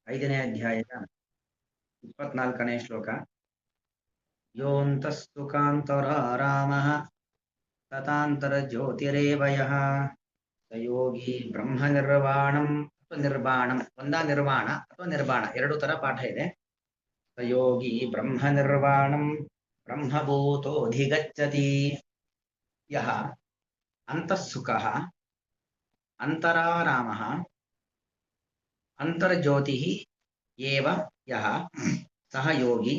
5ನೇ ಅಧ್ಯಾಯದ 24ನೇ ಶ್ಲೋಕ. ಯೋऽन्तಃ ಕಾಂತರಾರಾಮಃ ತತಾಂತರ ಜ್ಯೋತಿರೇವ ಯಃ ಸ ಯೋಗಿ ಬ್ರಹ್ಮ ನಿರ್ವಾಣಂ ಅಥವಾ ನಿರ್ವಾಣಂ. ನಿರ್ವಾಣ ಅಥವಾ ನಿರ್ವಾಣ ಎರಡು ತರ ಪಾಠ ಇದೆ. ಸ ಯೋಗಿ ಬ್ರಹ್ಮ ನಿರ್ವಾಣಂ ಬ್ರಹ್ಮಭೂತೋಧಿಗಚ್ಚತಿ ಯಃ ಅಂತಃ ಸುಖಃ ಅಂತರಾರಾಮಃ ಅಂತರ್ಜ್ಯೋತಿಃ ಏವ ಯಃ ಸಹ ಯೋಗಿ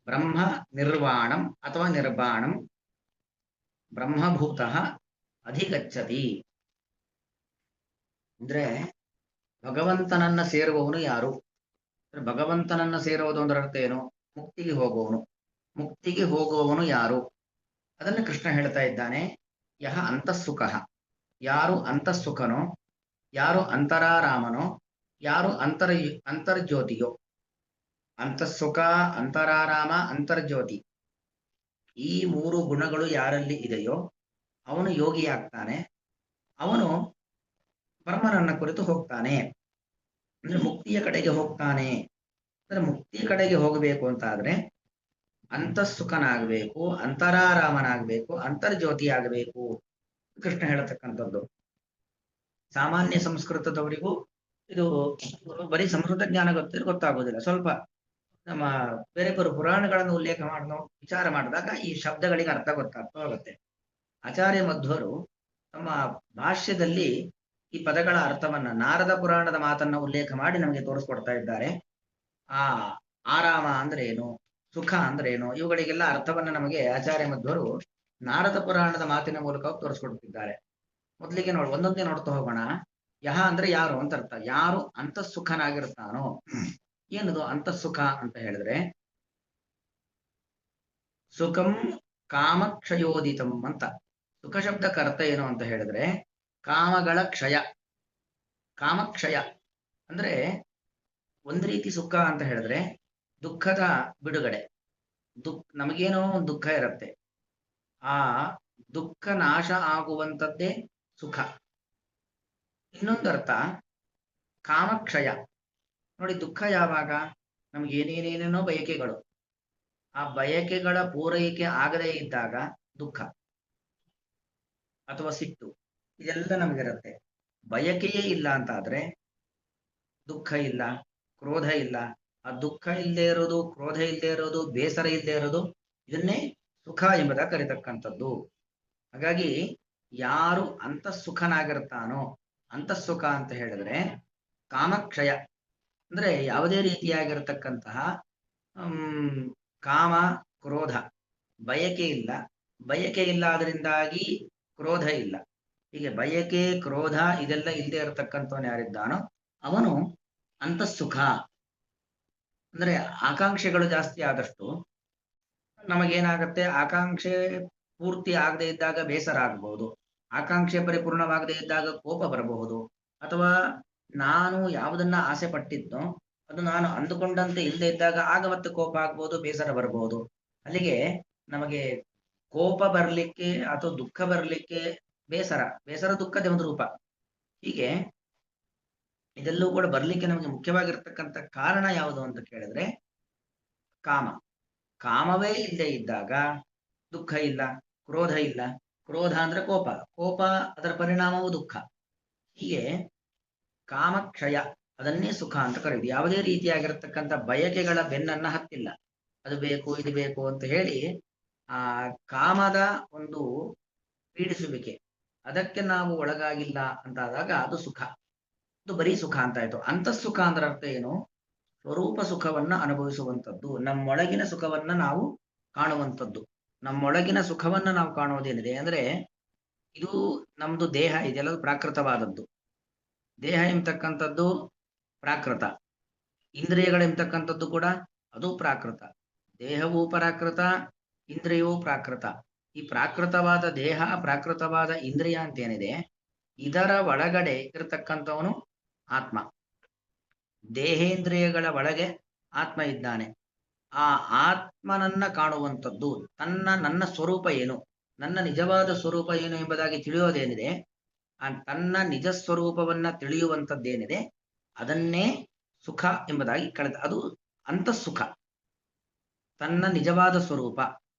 ಬ್ರಹ್ಮ ನಿರ್ವಾಣಂ ಅಥವಾ ನಿರ್ವಾಣಂ ಬ್ರಹ್ಮಭೂತಃ ಅಧಿಗಚ್ಚತಿ. ಅಂದ್ರೆ ಭಗವಂತನನ್ನ ಸೇರುವವನು ಯಾರು? ಭಗವಂತನನ್ನ ಸೇರುವುದು ಅಂದ್ರೆ ಅರ್ಥ ಏನು? ಮುಕ್ತಿಗೆ ಹೋಗುವವನು. ಮುಕ್ತಿಗೆ ಹೋಗುವವನು ಯಾರು? ಅದನ್ನು ಕೃಷ್ಣ ಹೇಳ್ತಾ ಇದ್ದಾನೆ. ಯಹ ಅಂತಃಸುಖಃ, ಯಾರು ಅಂತಃಸುಖನೋ, ಯಾರು ಅಂತರಾರಾಮನೋ, ಯಾರು ಅಂತರ್ಜ್ಯೋತಿಯೋ. ಅಂತಃಸುಖ, ಅಂತರಾರಾಮ, ಅಂತರ್ಜ್ಯೋತಿ, ಈ ಮೂರು ಗುಣಗಳು ಯಾರಲ್ಲಿ ಇದೆಯೋ ಅವನು ಯೋಗಿಯಾಗ್ತಾನೆ. ಅವನು ಬ್ರಹ್ಮನನ್ನ ಕುರಿತು ಹೋಗ್ತಾನೆ. ಅಂದ್ರೆ ಮುಕ್ತಿಯ ಕಡೆಗೆ ಹೋಗ್ತಾನೆ. ಅಂದ್ರೆ ಮುಕ್ತಿಯ ಕಡೆಗೆ ಹೋಗಬೇಕು ಅಂತ ಆದ್ರೆ ಅಂತಃಸುಖನಾಗಬೇಕು, ಅಂತರಾರಾಮನಾಗಬೇಕು, ಅಂತರ್ಜ್ಯೋತಿ ಆಗಬೇಕು. ಕೃಷ್ಣ ಹೇಳತಕ್ಕಂಥದ್ದು. ಸಾಮಾನ್ಯ ಸಂಸ್ಕೃತದವರಿಗೂ ಇದು ಬರೀ ಸಂಸ್ಕೃತ ಜ್ಞಾನ ಗೊತ್ತಾಗೋದಿಲ್ಲ. ಸ್ವಲ್ಪ ನಮ್ಮ ಬೇರೆ ಪುರಾಣಗಳನ್ನು ಉಲ್ಲೇಖ ವಿಚಾರ ಮಾಡಿದಾಗ ಈ ಶಬ್ದಗಳಿಗೆ ಅರ್ಥ ಗೊತ್ತಾಗ್ತಾ ಹೋಗುತ್ತೆ. ಆಚಾರ್ಯ ಮಧ್ವರು ತಮ್ಮ ಭಾಷ್ಯದಲ್ಲಿ ಈ ಪದಗಳ ಅರ್ಥವನ್ನ, ನಾರದ ಪುರಾಣದ ಮಾತನ್ನ ಉಲ್ಲೇಖ ಮಾಡಿ ನಮಗೆ ತೋರಿಸ್ಕೊಡ್ತಾ ಇದ್ದಾರೆ. ಆ ಆರಾಮ ಅಂದ್ರೆ ಏನು, ಸುಖ ಅಂದ್ರೆ ಏನು, ಇವುಗಳಿಗೆಲ್ಲ ಅರ್ಥವನ್ನ ನಮಗೆ ಆಚಾರ್ಯ ಮಧ್ವರು ನಾರದ ಪುರಾಣದ ಮಾತಿನ ಮೂಲಕ ತೋರಿಸ್ಕೊಡ್ತಿದ್ದಾರೆ. ಮೊದಲಿಗೆ ಒಂದೊಂದೇ ನೋಡ್ತಾ ಹೋಗೋಣ. ಯಹ ಅಂದ್ರೆ ಯಾರು ಅಂತ ಅರ್ಥ. ಯಾರು ಅಂತಃಸುಖನಾಗಿರ್ತಾನೋ. ಏನದು ಅಂತಃಸುಖ ಅಂತ ಹೇಳಿದ್ರೆ, ಸುಖಂ ಕಾಮಕ್ಷಯೋದಿತಂ ಅಂತ. ಸುಖ ಶಬ್ದಕ್ಕೆ ಅರ್ಥ ಏನು ಅಂತ ಹೇಳಿದ್ರೆ ಕಾಮಗಳ ಕ್ಷಯ. ಕಾಮಕ್ಷಯ ಅಂದ್ರೆ ಒಂದ್ ರೀತಿ ಸುಖ ಅಂತ ಹೇಳಿದ್ರೆ ದುಃಖದ ಬಿಡುಗಡೆ. ನಮಗೇನೋ ಒಂದು ದುಃಖ ಇರುತ್ತೆ, ಆ ದುಃಖ ನಾಶ ಆಗುವಂಥದ್ದೇ ಸುಖ. ಇನ್ನೊಂದರ್ಥ ಕಾಮಕ್ಷಯ. ನೋಡಿ, ದುಃಖ ಯಾವಾಗ? ನಮ್ಗೆ ಏನೇನೇನೇನೋ ಬಯಕೆಗಳು, ಆ ಬಯಕೆಗಳ ಪೂರೈಕೆ ಆಗದೇ ಇದ್ದಾಗ ದುಃಖ ಅಥವಾ ಸಿಟ್ಟು, ಇದೆಲ್ಲ ನಮಗಿರುತ್ತೆ. ಬಯಕೆಯೇ ಇಲ್ಲ ಅಂತ ಆದ್ರೆ ದುಃಖ ಇಲ್ಲ, ಕ್ರೋಧ ಇಲ್ಲ. ಆ ದುಃಖ ಇಲ್ಲದೆ ಇರೋದು, ಕ್ರೋಧ ಇಲ್ಲದೆ ಇರೋದು, ಬೇಸರ ಇಲ್ಲದೆ ಇರೋದು, ಇದನ್ನೇ ಸುಖ ಎಂಬುದಾಗಿ ಕರೀತಕ್ಕಂಥದ್ದು. ಹಾಗಾಗಿ ಯಾರು ಅಂತಃಸುಖನಾಗಿರ್ತಾನೋ, ಅಂತಃಸುಖ ಅಂತ ಹೇಳಿದ್ರೆ ಕಾಮಕ್ಷಯ ಅಂದ್ರೆ ಯಾವುದೇ ರೀತಿಯಾಗಿರತಕ್ಕಂತಹ ಕಾಮ ಕ್ರೋಧ, ಬಯಕೆ ಇಲ್ಲ. ಬಯಕೆ ಇಲ್ಲ, ಅದರಿಂದಾಗಿ ಕ್ರೋಧ ಇಲ್ಲ. ಹೀಗೆ ಬಯಕೆ, ಕ್ರೋಧ ಇದೆಲ್ಲ ಇಲ್ಲದೆ ಇರತಕ್ಕಂಥವನು ಯಾರಿದ್ದಾನೋ ಅವನು ಅಂತಃಸುಖ. ಅಂದ್ರೆ ಆಕಾಂಕ್ಷೆಗಳು ಜಾಸ್ತಿ ಆದಷ್ಟು ನಮಗೇನಾಗತ್ತೆ, ಆಕಾಂಕ್ಷೆ ಪೂರ್ತಿ ಆಗದೆ ಇದ್ದಾಗ ಬೇಸರ ಆಗಬಹುದು, ಆಕಾಂಕ್ಷೆ ಪರಿಪೂರ್ಣವಾಗದೇ ಇದ್ದಾಗ ಕೋಪ ಬರಬಹುದು, ಅಥವಾ ನಾನು ಯಾವುದನ್ನ ಆಸೆ ಪಟ್ಟಿದ್ನೋ ಅದು ನಾನು ಅಂದುಕೊಂಡಂತೆ ಇಲ್ಲದೆ ಇದ್ದಾಗ ಆಗ ಮತ್ತೆ ಕೋಪ ಆಗ್ಬಹುದು, ಬೇಸರ ಬರಬಹುದು. ಅಲ್ಲಿಗೆ ನಮಗೆ ಕೋಪ ಬರಲಿಕ್ಕೆ ಅಥವಾ ದುಃಖ ಬರಲಿಕ್ಕೆ ಬೇಸರ ದುಃಖದ ಒಂದು ರೂಪ. ಹೀಗೆ ಇದೆಲ್ಲವೂ ಕೂಡ ಬರ್ಲಿಕ್ಕೆ ನಮಗೆ ಮುಖ್ಯವಾಗಿರ್ತಕ್ಕಂಥ ಕಾರಣ ಯಾವುದು ಅಂತ ಕೇಳಿದ್ರೆ ಕಾಮ. ಕಾಮವೇ ಇಲ್ಲದೆ ಇದ್ದಾಗ ದುಃಖ ಇಲ್ಲ, ಕ್ರೋಧ ಇಲ್ಲ. ಕ್ರೋಧ ಅಂದ್ರೆ ಕೋಪ, ಕೋಪ ಅದರ ಪರಿಣಾಮವು ದುಃಖ. ಹೀಗೆ ಕಾಮಕ್ಷಯ, ಅದನ್ನೇ ಸುಖ ಅಂತ ಕರೆಯುವುದು. ಯಾವುದೇ ರೀತಿಯಾಗಿರ್ತಕ್ಕಂಥ ಬಯಕೆಗಳ ಬೆನ್ನನ್ನ ಹತ್ತಿಲ್ಲ. ಅದು ಬೇಕು, ಇದು ಬೇಕು ಅಂತ ಹೇಳಿ ಆ ಕಾಮದ ಒಂದು ಪೀಡಿಸುವಿಕೆ, ಅದಕ್ಕೆ ನಾವು ಒಳಗಾಗಿಲ್ಲ ಅಂತಾದಾಗ ಅದು ಸುಖ. ಅದು ಬರೀ ಸುಖ ಅಂತ ಆಯ್ತು. ಅಂತಃಸುಖ ಅಂದ್ರೆ ಅರ್ಥ ಏನು? ಸ್ವರೂಪ ಸುಖವನ್ನ ಅನುಭವಿಸುವಂಥದ್ದು, ನಮ್ಮೊಳಗಿನ ಸುಖವನ್ನ ನಾವು ಕಾಣುವಂಥದ್ದು. ನಮ್ಮೊಳಗಿನ ಸುಖವನ್ನ ನಾವು ಕಾಣುವುದೇನಿದೆ ಅಂದ್ರೆ ಇದು ನಮ್ದು ದೇಹ ಇದೆಲ್ಲ ಪ್ರಾಕೃತವಾದದ್ದು. ದೇಹ ಎಂಬತಕ್ಕಂಥದ್ದು ಪ್ರಾಕೃತ, ಇಂದ್ರಿಯಗಳೆಂಬತಕ್ಕಂಥದ್ದು ಕೂಡ ಅದು ಪ್ರಾಕೃತ. ದೇಹವೂ ಪ್ರಾಕೃತ, ಇಂದ್ರಿಯವೂ ಪ್ರಾಕೃತ. ಈ ಪ್ರಾಕೃತವಾದ ದೇಹ, ಪ್ರಾಕೃತವಾದ ಇಂದ್ರಿಯ ಅಂತೇನಿದೆ, ಇದರ ಒಳಗಡೆ ಇರತಕ್ಕಂಥವನು ಆತ್ಮ. ದೇಹೇಂದ್ರಿಯಗಳ ಒಳಗೆ ಆತ್ಮ ಇದ್ದಾನೆ. ಆ ಆತ್ಮನನ್ನ ಕಾಣುವಂಥದ್ದು, ನನ್ನ ಸ್ವರೂಪ ಏನು, ನನ್ನ ನಿಜವಾದ ಸ್ವರೂಪ ಏನು ಎಂಬುದಾಗಿ ತಿಳಿಯೋದೇನಿದೆ, ಆ ತನ್ನ ನಿಜ ಸ್ವರೂಪವನ್ನ ತಿಳಿಯುವಂಥದ್ದೇನಿದೆ ಅದನ್ನೇ ಸುಖ ಎಂಬುದಾಗಿ ಕಳೆದ ಅದು ಅಂತಃಸುಖ. ತನ್ನ ನಿಜವಾದ ಸ್ವರೂಪ,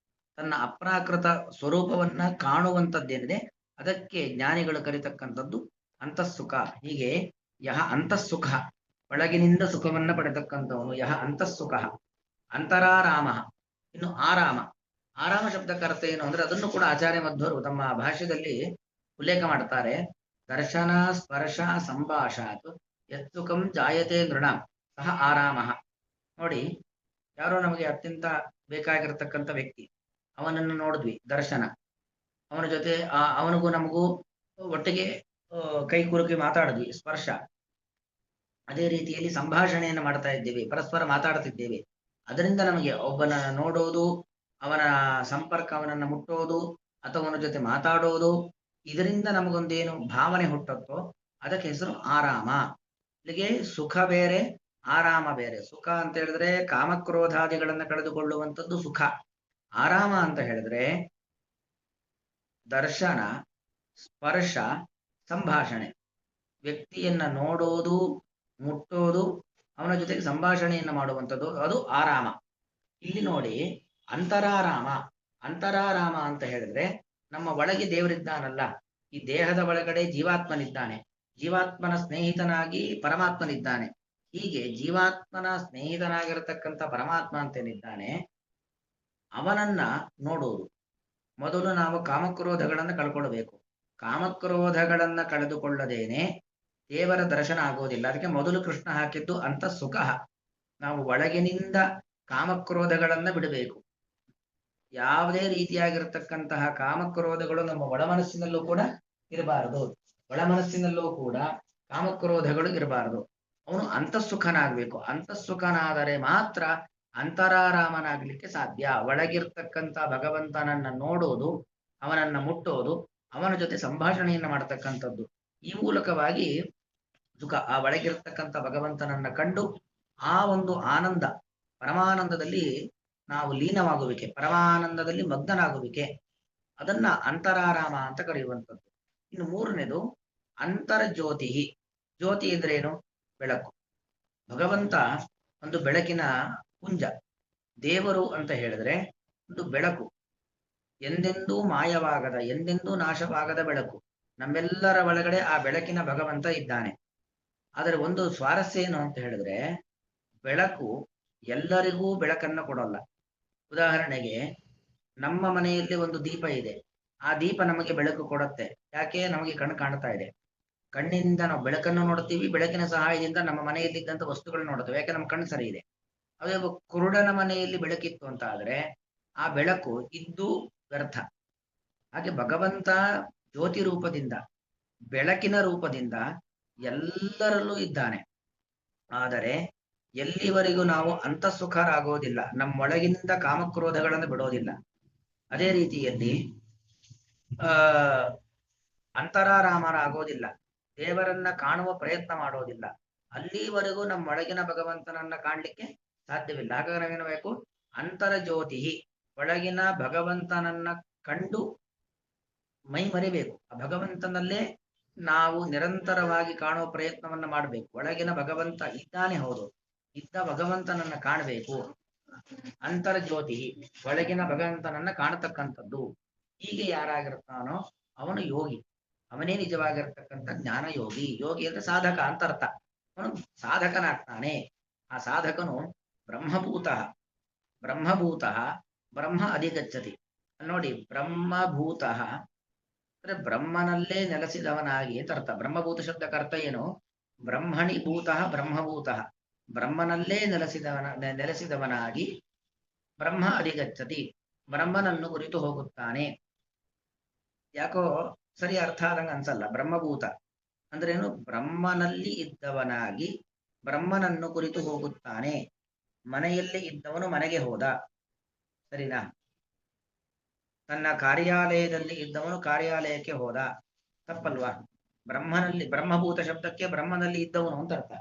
ತನ್ನ ಅಪ್ರಾಕೃತ ಸ್ವರೂಪವನ್ನ ಕಾಣುವಂಥದ್ದೇನಿದೆ ಅದಕ್ಕೆ ಜ್ಞಾನಿಗಳು ಕರೀತಕ್ಕಂಥದ್ದು ಅಂತಃಸುಖ. ಹೀಗೆ ಯಹ ಅಂತಃಸುಖ, ಒಳಗಿನಿಂದ ಸುಖವನ್ನ ಪಡೆತಕ್ಕಂಥವನು ಯಹ ಅಂತಃಸುಖ. ಅಂತರಾರಾಮ, ಇನ್ನು ಆರಾಮ. ಆರಾಮ ಶಬ್ದಕ್ಕೆ ಅರ್ಥ ಏನು ಅಂದ್ರೆ ಅದನ್ನು ಕೂಡ ಆಚಾರ್ಯ ಮಧ್ವರು ತಮ್ಮ ಭಾಷ್ಯದಲ್ಲಿ ಉಲ್ಲೇಖ ಮಾಡ್ತಾರೆ. ದರ್ಶನ ಸ್ಪರ್ಶ ಸಂಭಾಷಾತ್ ಯತ್ಸುಖಂ ಜಾಯತೆ ನೃಣಾಂ ಸಹ ಆರಾಮ. ನೋಡಿ, ಯಾರೋ ನಮಗೆ ಅತ್ಯಂತ ಬೇಕಾಗಿರತಕ್ಕಂಥ ವ್ಯಕ್ತಿ, ಅವನನ್ನು ನೋಡಿದ್ವಿ, ದರ್ಶನ, ಅವನ ಜೊತೆ ಅವನಿಗೂ ನಮಗೂ ಒಟ್ಟಿಗೆ ಕೈ ಕುಲುಕಿ ಮಾತಾಡಿದ್ವಿ, ಸ್ಪರ್ಶ. ಅದೇ ರೀತಿಯಲ್ಲಿ ಸಂಭಾಷಣೆಯನ್ನು ಮಾಡ್ತಾ ಇದ್ದೇವೆ, ಪರಸ್ಪರ ಮಾತಾಡ್ತಿದ್ದೇವೆ. ಅದರಿಂದ ನಮಗೆ ಒಬ್ಬನ ನೋಡೋದು, ಅವನ ಸಂಪರ್ಕ, ಅವನನ್ನು ಮುಟ್ಟೋದು ಅಥವಾ ಅವನ ಜೊತೆ ಮಾತಾಡೋದು, ಇದರಿಂದ ನಮಗೊಂದೇನು ಭಾವನೆ ಹುಟ್ಟುತ್ತೋ ಅದಕ್ಕೆ ಹೆಸರು ಆರಾಮ. ಇಲ್ಲಿಗೆ ಸುಖ ಬೇರೆ, ಆರಾಮ ಬೇರೆ. ಸುಖ ಅಂತ ಹೇಳಿದ್ರೆ ಕಾಮಕ್ರೋಧಾದಿಗಳನ್ನ ಕಳೆದುಕೊಳ್ಳುವಂಥದ್ದು ಸುಖ. ಆರಾಮ ಅಂತ ಹೇಳಿದ್ರೆ ದರ್ಶನ, ಸ್ಪರ್ಶ, ಸಂಭಾಷಣೆ. ವ್ಯಕ್ತಿಯನ್ನ ನೋಡೋದು, ಮುಟ್ಟೋದು, ಅವನ ಜೊತೆಗೆ ಸಂಭಾಷಣೆಯನ್ನು ಮಾಡುವಂಥದ್ದು, ಅದು ಆರಾಮ. ಇಲ್ಲಿ ನೋಡಿ, ಅಂತರಾರಾಮ. ಅಂತರಾರಾಮ ಅಂತ ಹೇಳಿದ್ರೆ ನಮ್ಮ ಒಳಗೆ ದೇವರಿದ್ದಾನಲ್ಲ, ಈ ದೇಹದ ಒಳಗಡೆ ಜೀವಾತ್ಮನಿದ್ದಾನೆ, ಜೀವಾತ್ಮನ ಸ್ನೇಹಿತನಾಗಿ ಪರಮಾತ್ಮನಿದ್ದಾನೆ. ಹೀಗೆ ಜೀವಾತ್ಮನ ಸ್ನೇಹಿತನಾಗಿರತಕ್ಕಂಥ ಪರಮಾತ್ಮ ಅಂತೇನಿದ್ದಾನೆ, ಅವನನ್ನ ನೋಡುವುದು. ಮೊದಲು ನಾವು ಕಾಮಕ್ರೋಧಗಳನ್ನು ಕಳ್ಕೊಳ್ಬೇಕು. ಕಾಮಕ್ರೋಧಗಳನ್ನ ಕಳೆದುಕೊಳ್ಳದೇನೆ ದೇವರ ದರ್ಶನ ಆಗೋದಿಲ್ಲ. ಅದಕ್ಕೆ ಮೊದಲು ಕೃಷ್ಣ ಹಾಕಿದ್ದು ಅಂತಃಸುಖ. ನಾವು ಒಳಗಿನಿಂದ ಕಾಮಕ್ರೋಧಗಳನ್ನ ಬಿಡಬೇಕು. ಯಾವುದೇ ರೀತಿಯಾಗಿರ್ತಕ್ಕಂತಹ ಕಾಮಕ್ರೋಧಗಳು ನಮ್ಮ ಒಳಮನಸ್ಸಿನಲ್ಲೂ ಕೂಡ ಇರಬಾರದು. ಒಳಮನಸ್ಸಿನಲ್ಲೂ ಕೂಡ ಕಾಮಕ್ರೋಧಗಳು ಇರಬಾರದು. ಅವನು ಅಂತಃಸುಖನಾಗಬೇಕು. ಅಂತಃಸುಖನಾದರೆ ಮಾತ್ರ ಅಂತರಾರಾಮನಾಗ್ಲಿಕ್ಕೆ ಸಾಧ್ಯ. ಒಳಗಿರ್ತಕ್ಕಂಥ ಭಗವಂತನನ್ನ ನೋಡೋದು, ಅವನನ್ನ ಮುಟ್ಟೋದು, ಅವನ ಜೊತೆ ಸಂಭಾಷಣೆಯನ್ನು ಮಾಡತಕ್ಕಂಥದ್ದು, ಈ ಮೂಲಕವಾಗಿ ಸುಖ. ಆ ಒಳಗಿರ್ತಕ್ಕಂಥ ಭಗವಂತನನ್ನ ಕಂಡು ಆ ಒಂದು ಆನಂದ, ಪರಮಾನಂದದಲ್ಲಿ ನಾವು ಲೀನವಾಗುವಿಕೆ, ಪರಮಾನಂದದಲ್ಲಿ ಮಗ್ನನಾಗುವಿಕೆ, ಅದನ್ನ ಅಂತರಾರಾಮ ಅಂತ ಕರೆಯುವಂಥದ್ದು. ಇನ್ನು ಮೂರನೇದು ಅಂತರ್ಜ್ಯೋತಿ. ಜ್ಯೋತಿ ಅಂದ್ರೇನು? ಬೆಳಕು. ಭಗವಂತ ಒಂದು ಬೆಳಕಿನ ಪುಂಜ. ದೇವರು ಅಂತ ಹೇಳಿದ್ರೆ ಒಂದು ಬೆಳಕು, ಎಂದೆಂದೂ ಮಾಯವಾಗದ, ಎಂದೆಂದೂ ನಾಶವಾಗದ ಬೆಳಕು. ನಮ್ಮೆಲ್ಲರ ಒಳಗಡೆ ಆ ಬೆಳಕಿನ ಭಗವಂತ ಇದ್ದಾನೆ. ಆದರೆ ಒಂದು ಸ್ವಾರಸ್ಯ ಏನು ಅಂತ ಹೇಳಿದ್ರೆ, ಬೆಳಕು ಎಲ್ಲರಿಗೂ ಬೆಳಕನ್ನು ಕೊಡಲ್ಲ. ಉದಾಹರಣೆಗೆ, ನಮ್ಮ ಮನೆಯಲ್ಲಿ ಒಂದು ದೀಪ ಇದೆ, ಆ ದೀಪ ನಮಗೆ ಬೆಳಕು ಕೊಡುತ್ತೆ. ಯಾಕೆ? ನಮಗೆ ಕಣ್ಣು ಕಾಣ್ತಾ ಇದೆ, ಕಣ್ಣಿನಿಂದ ನಾವು ಬೆಳಕನ್ನು ನೋಡ್ತೀವಿ, ಬೆಳಕಿನ ಸಹಾಯದಿಂದ ನಮ್ಮ ಮನೆಯಲ್ಲಿದ್ದಂಥ ವಸ್ತುಗಳನ್ನ ನೋಡ್ತೇವೆ, ಯಾಕೆ? ನಮ್ಮ ಕಣ್ಣು ಸರಿ ಇದೆ. ಅದೇ ಕುರುಡನ ಮನೆಯಲ್ಲಿ ಬೆಳಕಿತ್ತು ಅಂತ ಆದ್ರೆ ಆ ಬೆಳಕು ಇದ್ದು ವ್ಯರ್ಥ. ಹಾಗೆ ಭಗವಂತ ಜ್ಯೋತಿ ರೂಪದಿಂದ, ಬೆಳಕಿನ ರೂಪದಿಂದ ಎಲ್ಲರಲ್ಲೂ ಇದ್ದಾನೆ. ಆದರೆ ಎಲ್ಲಿವರೆಗೂ ನಾವು ಅಂತಃಸುಖರಾಗೋದಿಲ್ಲ, ನಮ್ಮೊಳಗಿನಿಂದ ಕಾಮಕ್ರೋಧಗಳನ್ನು ಬಿಡೋದಿಲ್ಲ, ಅದೇ ರೀತಿಯಲ್ಲಿ ಅಂತರಾರಾಮರಾಗೋದಿಲ್ಲ, ದೇವರನ್ನ ಕಾಣುವ ಪ್ರಯತ್ನ ಮಾಡೋದಿಲ್ಲ, ಅಲ್ಲಿವರೆಗೂ ನಮ್ಮೊಳಗಿನ ಭಗವಂತನನ್ನ ಕಾಣಲಿಕ್ಕೆ ಸಾಧ್ಯವಿಲ್ಲ. ಹಾಗಾಗಿ ನಾವೇನು ಬೇಕು? ಅಂತರ್ಜ್ಯೋತಿ, ಒಳಗಿನ ಭಗವಂತನನ್ನ ಕಂಡು ಮೈ ಮರಿಬೇಕು. ಆ ಭಗವಂತನಲ್ಲೇ ನಾವು ನಿರಂತರವಾಗಿ ಕಾಣುವ ಪ್ರಯತ್ನವನ್ನ ಮಾಡಬೇಕು. ಒಳಗಿನ ಭಗವಂತ ಇದ್ದಾನೆ, ಹೌದು, ಇದ್ದ ಭಗವಂತನನ್ನ ಕಾಣಬೇಕು. ಅಂತರ್ಜ್ಯೋತಿ, ಒಳಗಿನ ಭಗವಂತನನ್ನ ಕಾಣತಕ್ಕಂಥದ್ದು. ಹೀಗೆ ಯಾರಾಗಿರ್ತಾನೋ ಅವನು ಯೋಗಿ, ಅವನೇ ನಿಜವಾಗಿರ್ತಕ್ಕಂಥ ಜ್ಞಾನ ಯೋಗಿ. ಯೋಗಿ ಅಂದ್ರೆ ಸಾಧಕ ಅಂತ ಅರ್ಥ. ಅವನು ಸಾಧಕನಾಗ್ತಾನೆ. ಆ ಸಾಧಕನು ಬ್ರಹ್ಮಭೂತ, ಬ್ರಹ್ಮಭೂತ ಬ್ರಹ್ಮ ಅಧಿಗಚ್ಚತಿ. ನೋಡಿ, ಬ್ರಹ್ಮಭೂತ ಅಂದ್ರೆ ಬ್ರಹ್ಮನಲ್ಲೇ ನೆಲೆಸಿದವನಾಗಿ ಅಂತ ಅರ್ಥ. ಬ್ರಹ್ಮಭೂತ ಶಬ್ದಕ್ಕೆ ಅರ್ಥ ಏನು? ಬ್ರಹ್ಮಣಿ ಭೂತ ಬ್ರಹ್ಮಭೂತ, ಬ್ರಹ್ಮನಲ್ಲೇ ನೆಲೆಸಿದವನಾಗಿ ಬ್ರಹ್ಮ ಅಧಿಗಚ್ಚತಿ, ಬ್ರಹ್ಮನನ್ನು ಕುರಿತು ಹೋಗುತ್ತಾನೆ. ಯಾಕೋ ಸರಿ ಅರ್ಥ ಆದಂಗ ಅನ್ಸಲ್ಲ. ಬ್ರಹ್ಮಭೂತ ಅಂದ್ರೇನು? ಬ್ರಹ್ಮನಲ್ಲಿ ಇದ್ದವನಾಗಿ ಬ್ರಹ್ಮನನ್ನು ಕುರಿತು ಹೋಗುತ್ತಾನೆ. ಮನೆಯಲ್ಲಿ ಇದ್ದವನು ಮನೆಗೆ ಹೋದ, ಸರಿನಾ? ತನ್ನ ಕಾರ್ಯಾಲಯದಲ್ಲಿ ಇದ್ದವನು ಕಾರ್ಯಾಲಯಕ್ಕೆ ಹೋದ, ತಪ್ಪಲ್ವಾ? ಬ್ರಹ್ಮನಲ್ಲಿ, ಬ್ರಹ್ಮಭೂತ ಶಬ್ದಕ್ಕೆ ಬ್ರಹ್ಮನಲ್ಲಿ ಇದ್ದವನು ಅಂತ ಅರ್ಥ.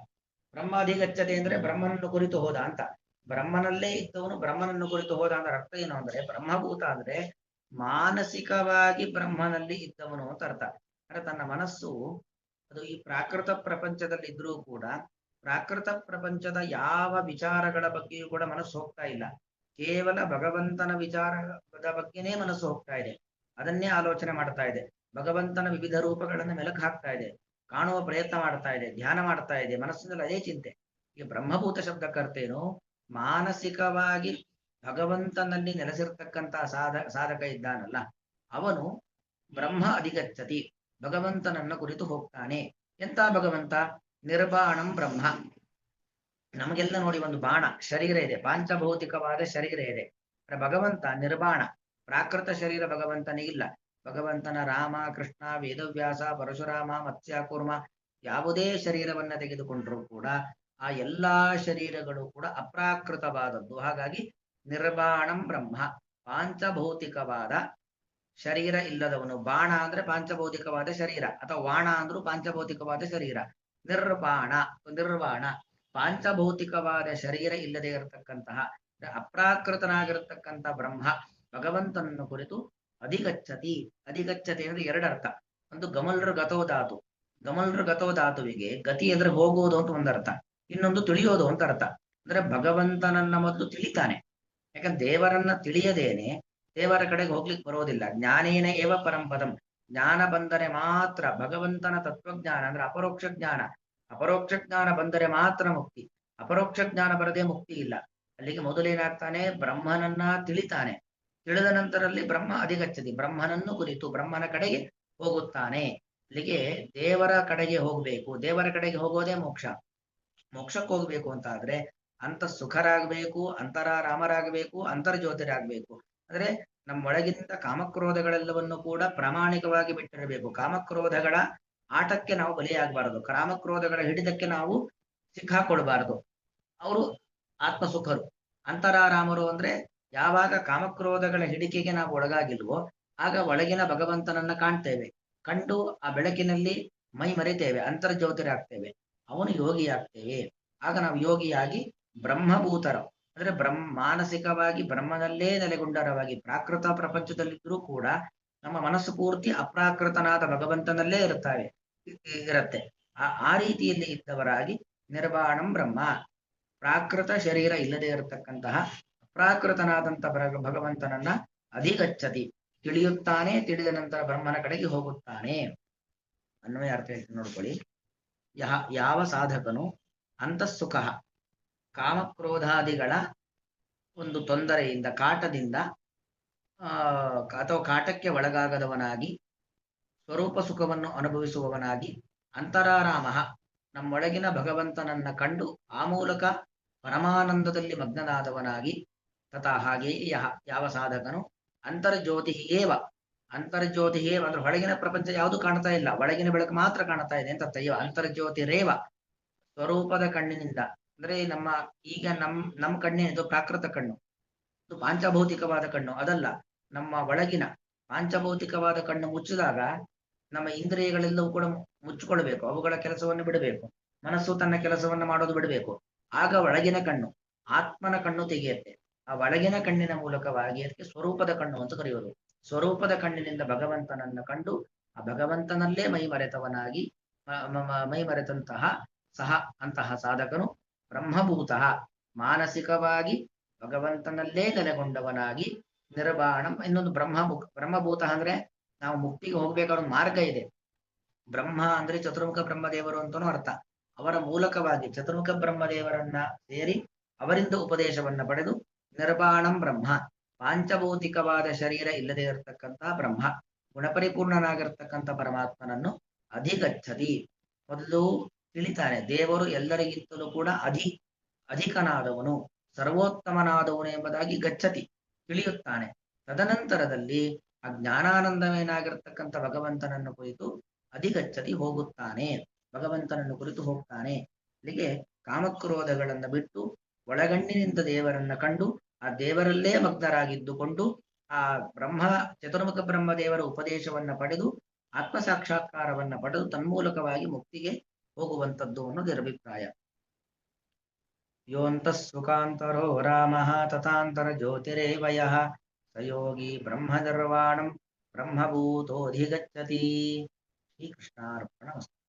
ಬ್ರಹ್ಮಾಧಿಗಚ್ಚತೆ ಅಂದ್ರೆ ಬ್ರಹ್ಮನನ್ನು ಕುರಿತು ಹೋದ ಅಂತ. ಬ್ರಹ್ಮನಲ್ಲೇ ಇದ್ದವನು ಬ್ರಹ್ಮನನ್ನು ಕುರಿತು ಹೋದ ಅಂದ್ರೆ ಅರ್ಥ ಏನು ಅಂದ್ರೆ, ಬ್ರಹ್ಮಭೂತ ಅಂದ್ರೆ ಮಾನಸಿಕವಾಗಿ ಬ್ರಹ್ಮನಲ್ಲಿ ಇದ್ದವನು ಅಂತ ಅರ್ಥ. ಅಂದ್ರೆ ತನ್ನ ಮನಸ್ಸು ಅದು ಈ ಪ್ರಾಕೃತ ಪ್ರಪಂಚದಲ್ಲಿ ಇದ್ರೂ ಕೂಡ ಪ್ರಾಕೃತ ಪ್ರಪಂಚದ ಯಾವ ವಿಚಾರಗಳ ಬಗ್ಗೆಯೂ ಕೂಡ ಮನಸ್ಸು ಹೋಗ್ತಾ ಇಲ್ಲ. ಕೇವಲ ಭಗವಂತನ ವಿಚಾರದ ಬಗ್ಗೆನೇ ಮನಸ್ಸು ಹೋಗ್ತಾ ಇದೆ. ಅದನ್ನೇ ಆಲೋಚನೆ ಮಾಡ್ತಾ ಇದೆ. ಭಗವಂತನ ವಿವಿಧ ರೂಪಗಳನ್ನು ಮೆಲುಕು ಹಾಕ್ತಾ ಇದೆ, ಕಾಣುವ ಪ್ರಯತ್ನ ಮಾಡ್ತಾ ಇದೆ, ಧ್ಯಾನ ಮಾಡ್ತಾ ಇದೆ. ಮನಸ್ಸಿನಲ್ಲಿ ಅದೇ ಚಿಂತೆ. ಈ ಬ್ರಹ್ಮಭೂತ ಶಬ್ದಕ್ಕರ್ತೇನು? ಮಾನಸಿಕವಾಗಿ ಭಗವಂತನಲ್ಲಿ ನೆಲೆಸಿರ್ತಕ್ಕಂತಹ ಸಾಧಕ ಇದ್ದಾನಲ್ಲ, ಅವನು ಬ್ರಹ್ಮ ಅಧಿಗಚ್ಚತಿ, ಭಗವಂತನನ್ನ ಕುರಿತು ಹೋಗ್ತಾನೆ. ಎಂತ ಭಗವಂತ? ನಿರ್ಬಾಣಂ ಬ್ರಹ್ಮ. ನಮಗೆಲ್ಲ ನೋಡಿ ಒಂದು ಬಾಣ ಶರೀರ ಇದೆ, ಪಾಂಚಭೌತಿಕವಾದ ಶರೀರ ಇದೆ. ಭಗವಂತ ನಿರ್ಬಾಣ, ಪ್ರಾಕೃತ ಶರೀರ ಭಗವಂತನಿಗಿಲ್ಲ. ಭಗವಂತನ ರಾಮ, ಕೃಷ್ಣ, ವೇದವ್ಯಾಸ, ಪರಶುರಾಮ, ಮತ್ಸ್ಯ, ಕೂರ್ಮ ಯಾವುದೇ ಶರೀರವನ್ನ ತೆಗೆದುಕೊಂಡರೂ ಕೂಡ ಆ ಎಲ್ಲಾ ಶರೀರಗಳು ಕೂಡ ಅಪ್ರಾಕೃತವಾದದ್ದು. ಹಾಗಾಗಿ ನಿರ್ಬಾಣಂ ಬ್ರಹ್ಮ, ಪಾಂಚಭೌತಿಕವಾದ ಶರೀರ ಇಲ್ಲದವನು. ಬಾಣ ಅಂದ್ರೆ ಪಾಂಚಭೌತಿಕವಾದ ಶರೀರ, ಅಥವಾ ವಾಣ ಅಂದ್ರೂ ಪಾಂಚಭೌತಿಕವಾದ ಶರೀರ. ನಿರ್ಬಾಣ, ನಿರ್ವಾಣ, ಪಾಂಚಭೌತಿಕವಾದ ಶರೀರ ಇಲ್ಲದೆ ಇರತಕ್ಕಂತಹ ಅಪ್ರಾಕೃತನಾಗಿರತಕ್ಕಂಥ ಬ್ರಹ್ಮ ಭಗವಂತನನ್ನು ಕುರಿತು ಅಧಿಗಚ್ಚತಿ. ಅಧಿಗಚ್ಚತಿ ಅಂದ್ರೆ ಎರಡರ್ಥ. ಒಂದು ಗಮಲ್ರ ಗತೋ ಧಾತು. ಗಮಲ್ರ ಗತೋ ಧಾತುವಿಗೆ ಗತಿ ಅಂದ್ರೆ ಹೋಗುವುದು ಅಂತ ಒಂದರ್ಥ, ಇನ್ನೊಂದು ತಿಳಿಯೋದು ಅಂತ ಅರ್ಥ. ಅಂದ್ರೆ ಭಗವಂತನನ್ನ ಮೊದಲು ತಿಳಿತಾನೆ. ಯಾಕಂದ್ರೆ ದೇವರನ್ನ ತಿಳಿಯದೇನೆ ದೇವರ ಕಡೆಗೆ ಹೋಗ್ಲಿಕ್ಕೆ ಬರೋದಿಲ್ಲ. ಜ್ಞಾನೇನ ಏವ ಪರಂಪದಂ, ಜ್ಞಾನ ಬಂದರೆ ಮಾತ್ರ ಭಗವಂತನ ತತ್ವಜ್ಞಾನ ಅಂದ್ರೆ ಅಪರೋಕ್ಷ ಜ್ಞಾನ. ಅಪರೋಕ್ಷ ಜ್ಞಾನ ಬಂದರೆ ಮಾತ್ರ ಮುಕ್ತಿ, ಅಪರೋಕ್ಷ ಜ್ಞಾನ ಬರದೆ ಮುಕ್ತಿ ಇಲ್ಲ. ಅಲ್ಲಿಗೆ ಮೊದಲೇನಾಗ್ತಾನೆ? ಬ್ರಹ್ಮನನ್ನ ತಿಳಿತಾನೆ. ತಿಳಿದ ನಂತರಲ್ಲಿ ಬ್ರಹ್ಮ ಅಧಿಗಚ್ಚತಿ, ಬ್ರಹ್ಮನನ್ನು ಕುರಿತು ಬ್ರಹ್ಮನ ಕಡೆಗೆ ಹೋಗುತ್ತಾನೆ. ಅಲ್ಲಿಗೆ ದೇವರ ಕಡೆಗೆ ಹೋಗ್ಬೇಕು. ದೇವರ ಕಡೆಗೆ ಹೋಗೋದೇ ಮೋಕ್ಷ. ಮೋಕ್ಷಕ್ಕೆ ಹೋಗ್ಬೇಕು ಅಂತ ಆದ್ರೆ ಅಂತ ಸುಖರಾಗಬೇಕು, ಅಂತರಾರಾಮರಾಗಬೇಕು, ಅಂತರ್ಜ್ಯೋತಿರಾಗಬೇಕು. ಅಂದ್ರೆ ನಮ್ಮೊಳಗಿಂದ ಕಾಮಕ್ರೋಧಗಳೆಲ್ಲವನ್ನು ಕೂಡ ಪ್ರಾಮಾಣಿಕವಾಗಿ ಬಿಟ್ಟಿರಬೇಕು. ಕಾಮಕ್ರೋಧಗಳ ಆಟಕ್ಕೆ ನಾವು ಬಲಿಯಾಗಬಾರದು, ಕಾಮಕ್ರೋಧಗಳ ಹಿಡಿತಕ್ಕೆ ನಾವು ಸಿಕ್ಕಾಕೊಳ್ಬಾರದು. ಅವರು ಆತ್ಮಸುಖರು. ಅಂತರಾರಾಮರು ಅಂದ್ರೆ ಯಾವಾಗ ಕಾಮಕ್ರೋಧಗಳ ಹಿಡಿಕೆಗೆ ನಾವು ಒಳಗಾಗಿಲ್ವೋ ಆಗ ಒಳಗಿನ ಭಗವಂತನನ್ನ ಕಾಣ್ತೇವೆ. ಕಂಡು ಆ ಬೆಳಕಿನಲ್ಲಿ ಮೈ ಮರೆತೇವೆ, ಅಂತರ್ಜ್ಯೋತಿರಾಗ್ತೇವೆ, ಅವನು ಯೋಗಿಯಾಗ್ತೇವೆ. ಆಗ ನಾವು ಯೋಗಿಯಾಗಿ ಬ್ರಹ್ಮಭೂತರು ಅಂದ್ರೆ ಮಾನಸಿಕವಾಗಿ ಬ್ರಹ್ಮನಲ್ಲೇ ನೆಲೆಗೊಂಡರವಾಗಿ ಪ್ರಾಕೃತ ಪ್ರಪಂಚದಲ್ಲಿದ್ದರೂ ಕೂಡ ನಮ್ಮ ಮನಸ್ಸು ಪೂರ್ತಿ ಅಪ್ರಾಕೃತನಾದ ಭಗವಂತನಲ್ಲೇ ಇರತ್ತೆ. ಆ ರೀತಿಯಲ್ಲಿ ಇದ್ದವರಾಗಿ ನಿರ್ವಾಣಂ ಬ್ರಹ್ಮ, ಪ್ರಾಕೃತ ಶರೀರ ಇಲ್ಲದೆ ಇರತಕ್ಕಂತಹ ಅಪ್ರಾಕೃತನಾದಂಥ ಭಗವಂತನನ್ನ ಅಧಿಗಚ್ಚತಿ, ತಿಳಿಯುತ್ತಾನೆ. ತಿಳಿದ ನಂತರ ಬ್ರಹ್ಮನ ಕಡೆಗೆ ಹೋಗುತ್ತಾನೆ. ಅನ್ವಯ ಅರ್ಥ ಹೇಳ್ತೀನಿ ನೋಡ್ಕೊಳ್ಳಿ. ಯಾವ ಸಾಧಕನು ಅಂತಃಸುಖ, ಕಾಮಕ್ರೋಧಾದಿಗಳ ಒಂದು ತೊಂದರೆಯಿಂದ, ಕಾಟದಿಂದ ಅಥವಾ ಕಾಟಕ್ಕೆ ಒಳಗಾಗದವನಾಗಿ ಸ್ವರೂಪ ಸುಖವನ್ನು ಅನುಭವಿಸುವವನಾಗಿ, ಅಂತರಾರಾಮ, ನಮ್ಮೊಳಗಿನ ಭಗವಂತನನ್ನ ಕಂಡು ಆ ಮೂಲಕ ಪರಮಾನಂದದಲ್ಲಿ ಮಗ್ನನಾದವನಾಗಿ, ತಥಾ ಹಾಗೆಯೇ ಯಾವ ಸಾಧಕನು ಅಂತರ್ಜ್ಯೋತಿ ಏವ, ಅಂತರ್ಜ್ಯೋತಿ ಏವ ಅಂದ್ರೆ ಹೊಳಗಿನ ಪ್ರಪಂಚ ಯಾವುದು ಕಾಣ್ತಾ ಇಲ್ಲ, ಒಳಗಿನ ಬೆಳಕು ಮಾತ್ರ ಕಾಣ್ತಾ ಇದೆ ಅಂತ ಅರ್ಥ. ಅಂತರ್ಜ್ಯೋತಿ ರೇವ, ಸ್ವರೂಪದ ಕಣ್ಣಿನಿಂದ ಅಂದ್ರೆ ಈಗ ನಮ್ಮ ಕಣ್ಣಿನದು ಪ್ರಾಕೃತ ಕಣ್ಣು, ಇದು ಪಾಂಚಭೌತಿಕವಾದ ಕಣ್ಣು ಅದಲ್ಲ. ನಮ್ಮ ಒಳಗಿನ ಪಾಂಚಭೌತಿಕವಾದ ಕಣ್ಣು ಮುಚ್ಚಿದಾಗ ನಮ್ಮ ಇಂದ್ರಿಯಗಳೆಲ್ಲವೂ ಕೂಡ ಮುಚ್ಚಿಕೊಳ್ಬೇಕು, ಅವುಗಳ ಕೆಲಸವನ್ನು ಬಿಡಬೇಕು, ಮನಸ್ಸು ತನ್ನ ಕೆಲಸವನ್ನು ಮಾಡೋದು ಬಿಡಬೇಕು. ಆಗ ಒಳಗಿನ ಕಣ್ಣು, ಆತ್ಮನ ಕಣ್ಣು ತೆಗೆಯುತ್ತೆ. ಆ ಒಳಗಿನ ಕಣ್ಣಿನ ಮೂಲಕವಾಗಿ ಅದಕ್ಕೆ ಸ್ವರೂಪದ ಕಣ್ಣು ಅಂತ ಕರೆಯೋದು. ಸ್ವರೂಪದ ಕಣ್ಣಿನಿಂದ ಭಗವಂತನನ್ನ ಕಂಡು ಆ ಭಗವಂತನಲ್ಲೇ ಮೈಮರೆತವನಾಗಿ ಮೈಮರೆತಂತಹ ಅಂತಹ ಸಾಧಕನು ಬ್ರಹ್ಮಭೂತ, ಮಾನಸಿಕವಾಗಿ ಭಗವಂತನಲ್ಲೇ ನೆಲೆಗೊಂಡವನಾಗಿ ನಿರ್ವಾಣಂ. ಇನ್ನೊಂದು ಬ್ರಹ್ಮಭೂತ ಅಂದ್ರೆ ನಾವು ಮುಕ್ತಿಗೆ ಹೋಗ್ಬೇಕಾದ ಮಾರ್ಗ ಇದೆ. ಬ್ರಹ್ಮ ಅಂದ್ರೆ ಚತುರ್ಮುಖ ಬ್ರಹ್ಮದೇವರು ಅಂತನೂ ಅರ್ಥ. ಅವರ ಮೂಲಕವಾಗಿ ಚತುರ್ಮುಖ ಬ್ರಹ್ಮದೇವರನ್ನ ಸೇರಿ ಅವರಿಂದ ಉಪದೇಶವನ್ನ ಪಡೆದು ನಿರ್ವಾಣಂ ಬ್ರಹ್ಮ, ಪಾಂಚಭೌತಿಕವಾದ ಶರೀರ ಇಲ್ಲದೆ ಇರತಕ್ಕಂತಹ ಬ್ರಹ್ಮ, ಗುಣಪರಿಪೂರ್ಣನಾಗಿರ್ತಕ್ಕಂಥ ಪರಮಾತ್ಮನನ್ನು ಅಧಿಗಚ್ಚತಿ, ಮೊದಲು ತಿಳಿತಾನೆ. ದೇವರು ಎಲ್ಲರಿಗಿಂತಲೂ ಕೂಡ ಅಧಿಕನಾದವನು, ಸರ್ವೋತ್ತಮನಾದವನು ಎಂಬುದಾಗಿ ಗಚ್ಚತಿ, ತಿಳಿಯುತ್ತಾನೆ. ತದನಂತರದಲ್ಲಿ ಆ ಜ್ಞಾನಾನಂದವೇನಾಗಿರ್ತಕ್ಕಂಥ ಭಗವಂತನನ್ನು ಕುರಿತು ಅಧಿಗಚ್ಚತಿ, ಹೋಗುತ್ತಾನೆ, ಭಗವಂತನನ್ನು ಕುರಿತು ಹೋಗ್ತಾನೆ. ಅಲ್ಲಿಗೆ ಕಾಮಕ್ರೋಧಗಳನ್ನು ಬಿಟ್ಟು ಒಳಗಣ್ಣಿನಿಂದ ದೇವರನ್ನ ಕಂಡು ಆ ದೇವರಲ್ಲೇ ಮಗ್ನರಾಗಿದ್ದುಕೊಂಡು ಆ ಚತುರ್ಮುಖ ಬ್ರಹ್ಮದೇವರ ಉಪದೇಶವನ್ನ ಪಡೆದು ಆತ್ಮ ಸಾಕ್ಷಾತ್ಕಾರವನ್ನ ಪಡೆದು ತನ್ಮೂಲಕವಾಗಿ ಮುಕ್ತಿಗೆ ಹೋಗುವಂಥದ್ದು ಅನ್ನೋದು ಅಭಿಪ್ರಾಯ. ಯೋಂತಃ ಸುಖಾಂತರೋ ರಾಮ ತಥಾಂತರ ಜ್ಯೋತಿರೇವಯ ಸಯೋಗಿ ಬ್ರಹ್ಮ ನಿರ್ವಾಣಂ ಬ್ರಹ್ಮಭೂತೋಧಿಗಚ್ಚತಿ. ಶ್ರೀಕೃಷ್ಣಾರ್ಪಣಮಸ್ತು.